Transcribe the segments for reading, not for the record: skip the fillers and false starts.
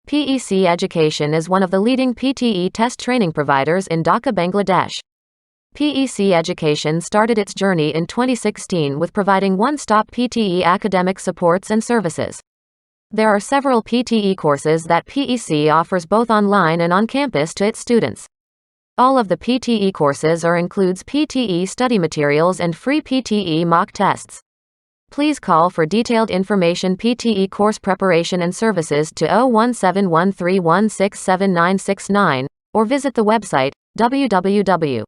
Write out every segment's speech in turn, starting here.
PEC Education is one of the leading PTE test training providers in Dhaka, Bangladesh. PEC Education started its journey in 2016 with providing one-stop PTE academic supports and services. There are several PTE courses that PEC offers both online and on campus to its students. All of the PTE courses includes PTE study materials and free PTE mock tests. Please call for detailed information PTE course preparation and services to 01713167969 or visit the website www.pecpte.com.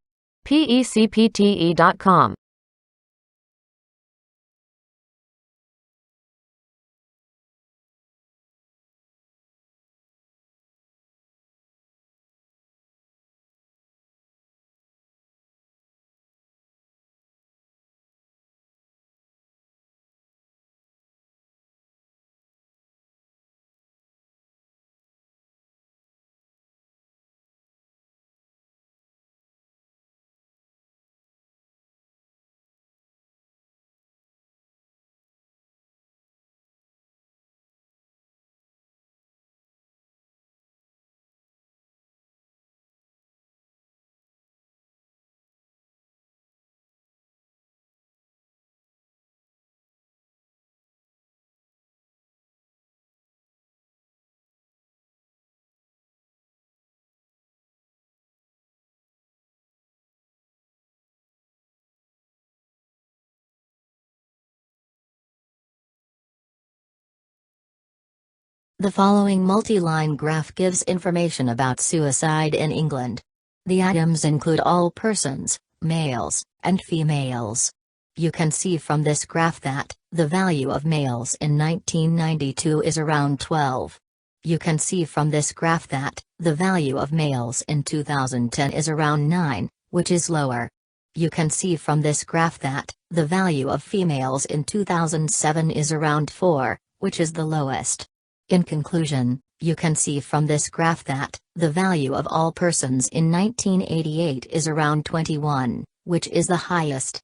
The following multi-line graph gives information about suicide in England. The items include all persons, males, and females. You can see from this graph that the value of males in 1992 is around 12. You can see from this graph that the value of males in 2010 is around 9, which is lower. You can see from this graph that the value of females in 2007 is around 4, which is the lowest. In conclusion, you can see from this graph that the value of all persons in 1988 is around 21, which is the highest.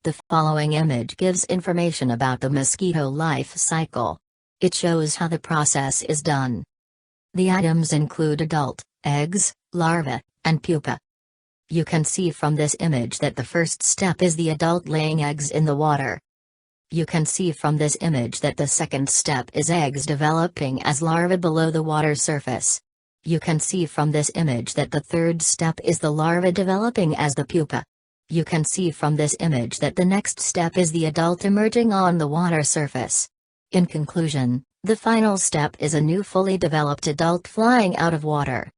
The following image gives information about the mosquito life cycle. It shows how the process is done. The items include adult, eggs, larvae, and pupa. You can see from this image that the first step is the adult laying eggs in the water. You can see from this image that the second step is eggs developing as larvae below the water surface. You can see from this image that the third step is the larvae developing as the pupa. You can see from this image that the next step is the adult emerging on the water surface. In conclusion, the final step is a new fully developed adult flying out of water.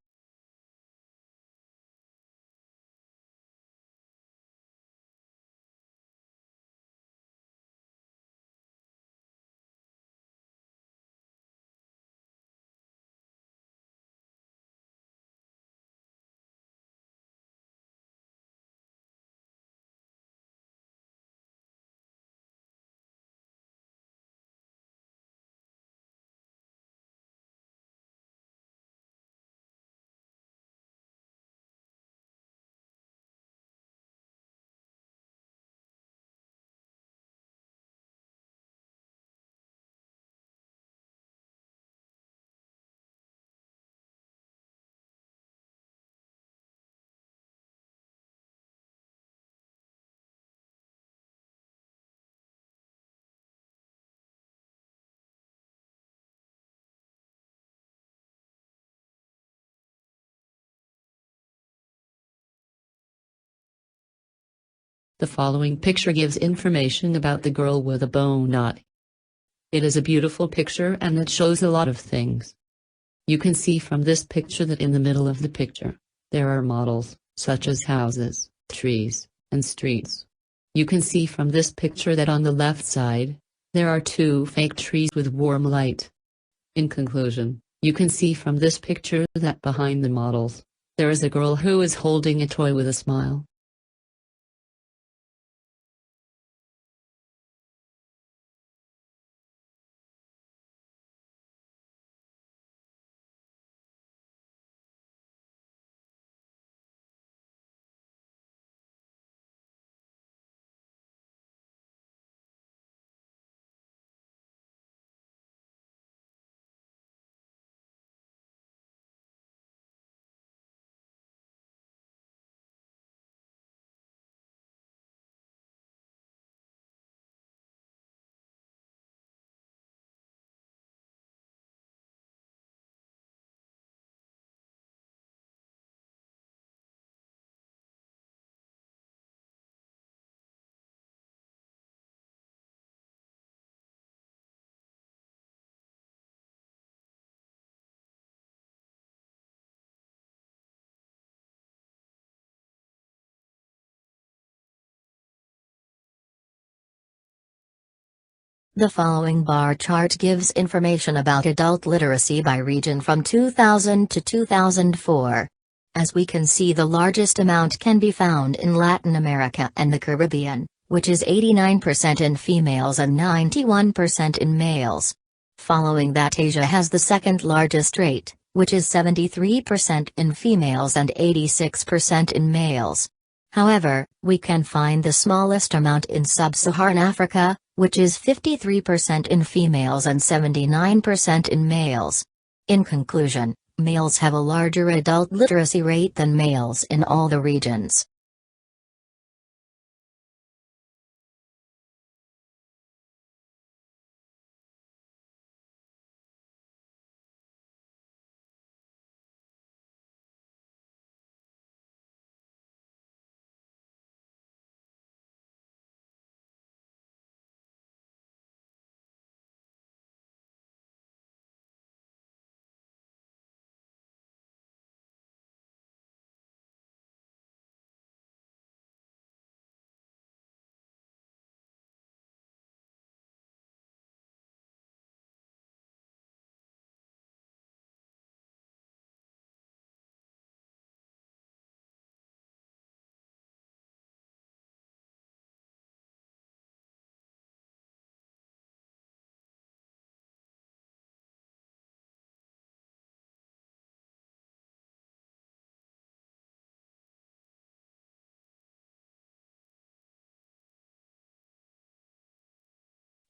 The following picture gives information about the girl with a bow knot. It is a beautiful picture and it shows a lot of things. You can see from this picture that in the middle of the picture, there are models, such as houses, trees, and streets. You can see from this picture that on the left side, there are two fake trees with warm light. In conclusion, you can see from this picture that behind the models, there is a girl who is holding a toy with a smile. The following bar chart gives information about adult literacy by region from 2000 to 2004. As we can see, the largest amount can be found in Latin America and the Caribbean, which is 89% in females and 91% in males. Following that, Asia has the second largest rate, which is 73% in females and 86% in males. However, we can find the smallest amount in sub-Saharan Africa, which is 53% in females and 79% in males. In conclusion, males have a larger adult literacy rate than males in all the regions.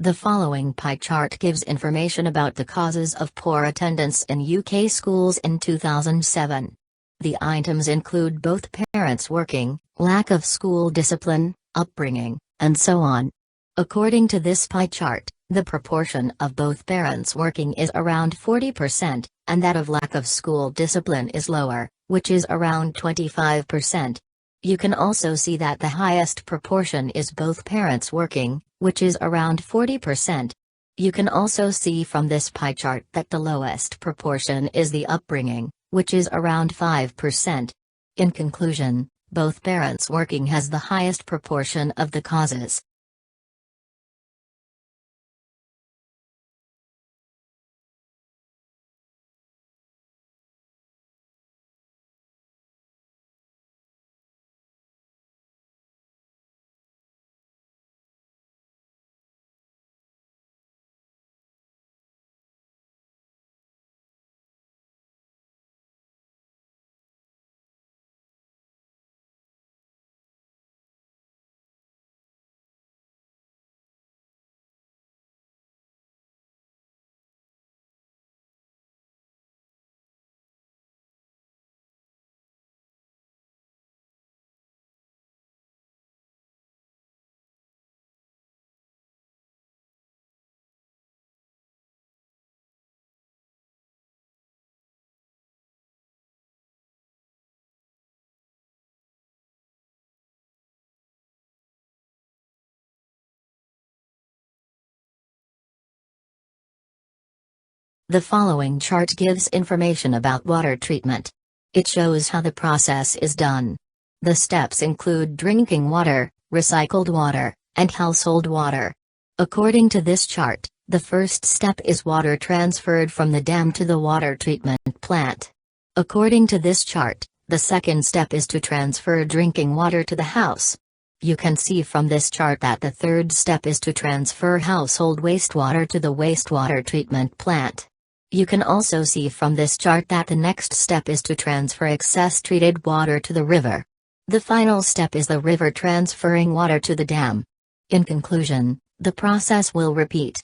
The following pie chart gives information about the causes of poor attendance in UK schools in 2007. The items include both parents working, lack of school discipline, upbringing, and so on. According to this pie chart, the proportion of both parents working is around 40%, and that of lack of school discipline is lower, which is around 25%. You can also see that the highest proportion is both parents working, which is around 40%. You can also see from this pie chart that the lowest proportion is the upbringing, which is around 5%. In conclusion, both parents working has the highest proportion of the causes. The following chart gives information about water treatment. It shows how the process is done. The steps include drinking water, recycled water, and household water. According to this chart, the first step is water transferred from the dam to the water treatment plant. According to this chart, the second step is to transfer drinking water to the house. You can see from this chart that the third step is to transfer household wastewater to the wastewater treatment plant. You can also see from this chart that the next step is to transfer excess treated water to the river. The final step is the river transferring water to the dam. In conclusion, the process will repeat.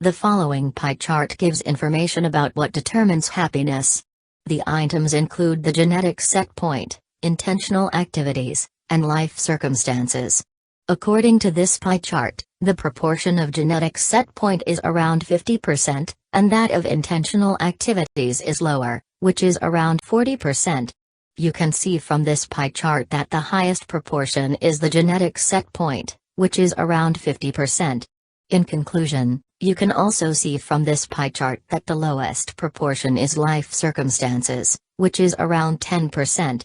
The following pie chart gives information about what determines happiness. The items include the genetic set point, intentional activities, and life circumstances. According to this pie chart, the proportion of genetic set point is around 50%, and that of intentional activities is lower, which is around 40%. You can see from this pie chart that the highest proportion is the genetic set point, which is around 50%. In conclusion, you can also see from this pie chart that the lowest proportion is life circumstances, which is around 10%.